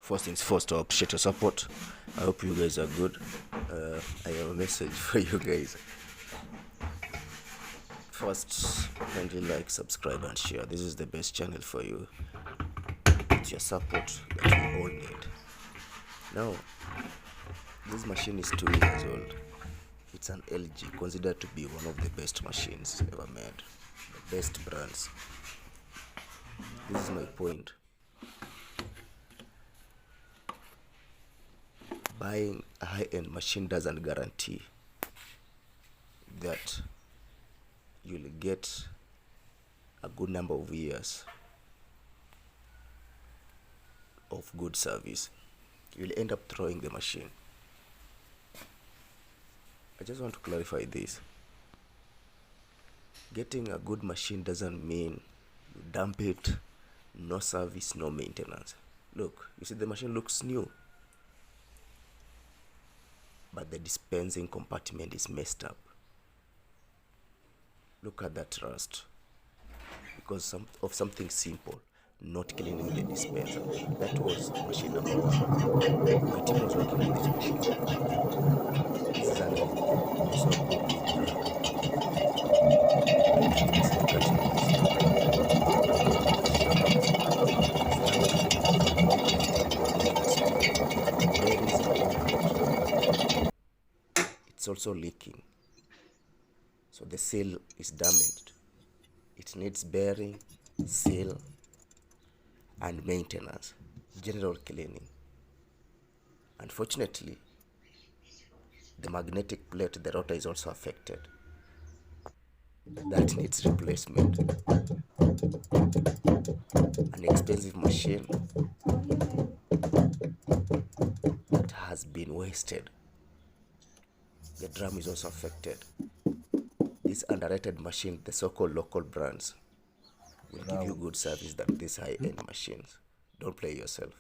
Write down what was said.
First things first, I appreciate your support. I hope you guys are good. I have a message for you guys. First, kindly like, subscribe, and share. This is the best channel for you. It's your support that we all need. Now, this machine is 2 years old. It's an LG, considered to be one of the best machines ever made, the best brands. This is my point. Buying a high-end machine doesn't guarantee that you'll get a good number of years of good service. You'll end up throwing the machine. I just want to clarify this. Getting a good machine doesn't mean you dump it, no service, no maintenance. Look, you see the machine looks new, but the dispensing compartment is messed up. Look at that rust. Because of something simple, not cleaning the dispenser. That was machine number one. My team was working on this machine. This is an LED, so good it's also leaking, so the seal is damaged. It needs bearing, seal, and maintenance, general cleaning. Unfortunately, the magnetic plate, the rotor, is also affected. That needs replacement. An expensive machine that has been wasted. The drum is also affected. This underrated machine, the so-called local brands, will give you good service than these high-end machines. Don't play yourself.